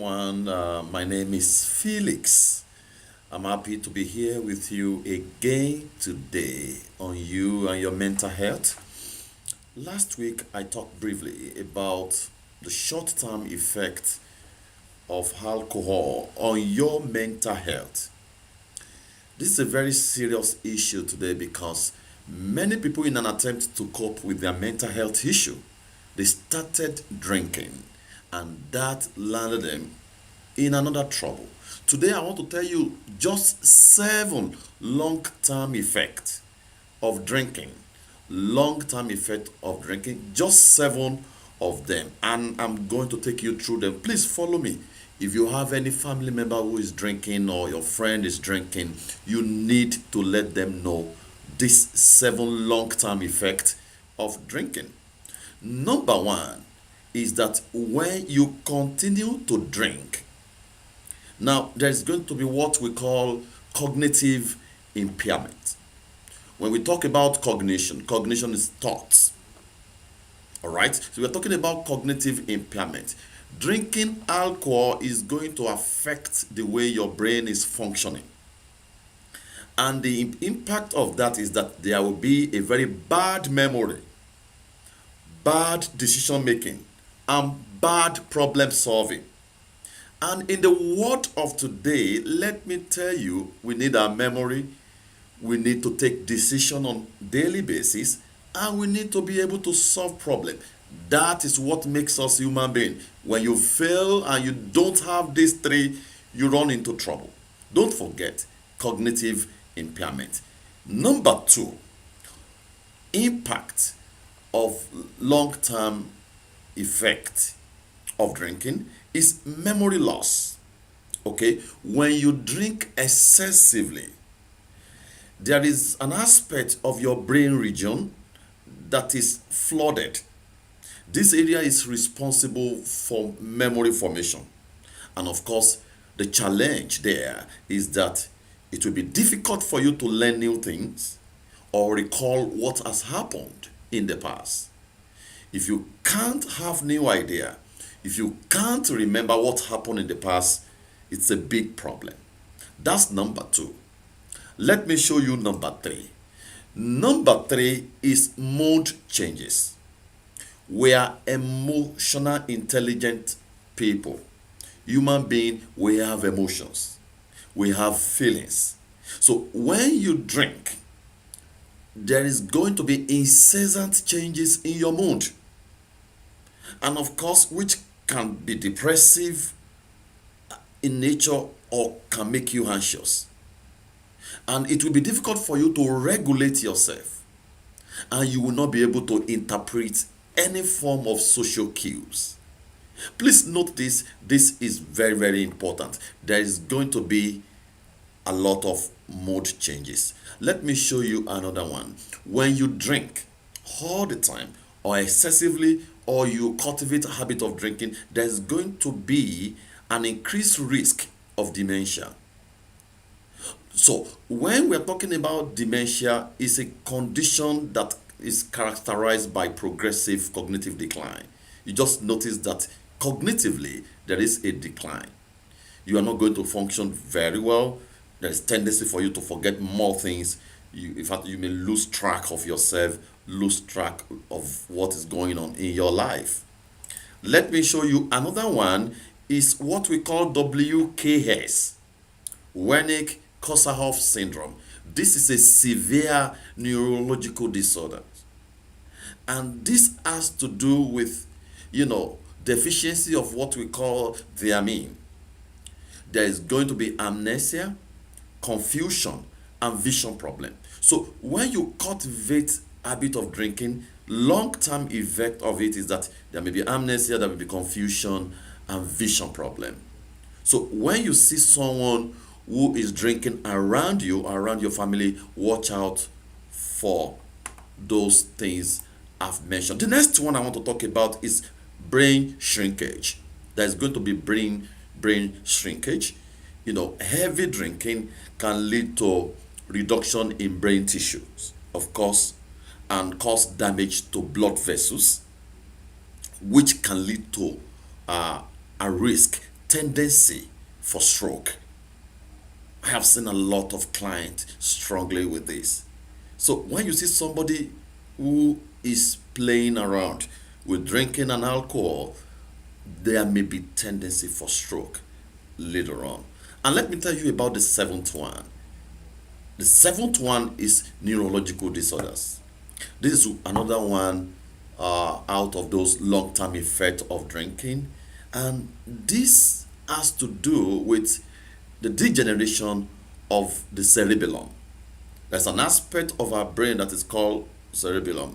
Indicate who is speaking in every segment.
Speaker 1: everyone. My name is Felix. I'm happy to be here with you again today on you and your mental health. Last week, I talked briefly about the short term effect of alcohol on your mental health. This is a very serious issue today because many people, in an attempt to cope with their mental health issue, they started drinking, and that landed them in another trouble. Today, I want to tell you just 7 long term effects of drinking. Long term effect of drinking, just 7 of them, and I'm going to take you through them. Please follow me. If you have any family member who is drinking or your friend is drinking, you need to let them know this 7 long term effect of drinking. Number one is that when you continue to drink, now there's going to be what we call cognitive impairment. When we talk about cognition is thoughts. All right? So we're talking about cognitive impairment. Drinking alcohol is going to affect the way your brain is functioning. And the impact of that is that there will be a very bad memory, bad decision making, and bad problem solving. And in the world of today, let me tell you, we need our memory, we need to take decision on daily basis, and we need to be able to solve problem. That is what makes us human being. When you fail and you don't have these 3, you run into trouble. Don't forget cognitive impairment. Number 2, impact of long-term effect of drinking is memory loss. Okay, when you drink excessively, there is an aspect of your brain region that is flooded. This area is responsible for memory formation. And of course, the challenge there is that it will be difficult for you to learn new things or recall what has happened in the past. If you can't have new idea, if you can't remember what happened in the past, it's a big problem. That's number 2. Let me show you number 3. Number 3 is mood changes. We are emotional intelligent people. Human being, we have emotions. We have feelings. So when you drink, there is going to be incessant changes in your mood. And of course, which can be depressive in nature or can make you anxious. And it will be difficult for you to regulate yourself. And you will not be able to interpret any form of social cues. Please note this. This is very, very important. There is going to be a lot of mood changes. Let me show you another one. When you drink all the time or excessively, or you cultivate a habit of drinking, there's going to be an increased risk of dementia. So when we're talking about dementia, it's a condition that is characterized by progressive cognitive decline. You just notice that cognitively there is a decline. You are not going to function very well. There's tendency for you to forget more things. In fact, you may lose track of yourself, lose track of what is going on in your life. Let me show you another one is what we call WKS, Wernicke-Korsakoff syndrome. This is a severe neurological disorder. And this has to do with, deficiency of what we call thiamine. There is going to be amnesia, confusion, and vision problem. So when you cultivate habit of drinking, long-term effect of it is that there may be amnesia, there may be confusion, and vision problem. So when you see someone who is drinking around you, around your family, watch out for those things I've mentioned. The next one I want to talk about is brain shrinkage. There's going to be brain shrinkage. Heavy drinking can lead to reduction in brain tissues, of course, and cause damage to blood vessels, which can lead to a risk tendency for stroke. I have seen a lot of clients struggling with this. So when you see somebody who is playing around with drinking and alcohol, there may be tendency for stroke later on. And let me tell you about the seventh one. The seventh one is neurological disorders. This is another one out of those long-term effects of drinking, and this has to do with the degeneration of the cerebellum. There's an aspect of our brain that is called cerebellum.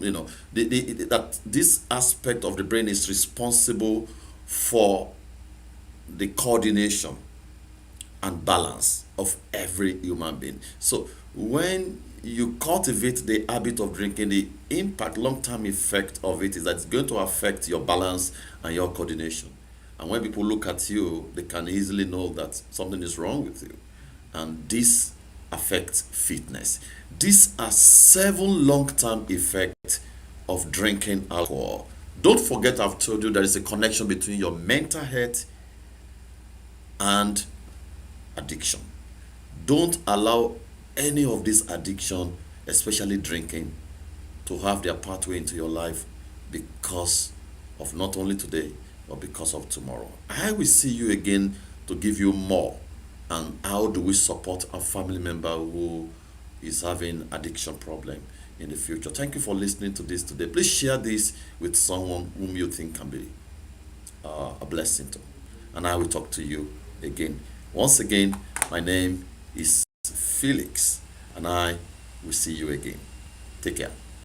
Speaker 1: That this aspect of the brain is responsible for the coordination and balance of every human being. So when you cultivate the habit of drinking, the impact, long-term effect of it is that it's going to affect your balance and your coordination. And when people look at you, they can easily know that something is wrong with you. And this affects fitness. These are 7 long-term effects of drinking alcohol. Don't forget, I've told you there is a connection between your mental health and addiction. Don't allow any of this addiction, especially drinking, to have their pathway into your life because of not only today, but because of tomorrow. I will see you again to give you more. And how do we support a family member who is having addiction problem in the future? Thank you for listening to this today. Please share this with someone whom you think can be a blessing to. And I will talk to you again. Once again, my name is Felix, and I will see you again. Take care.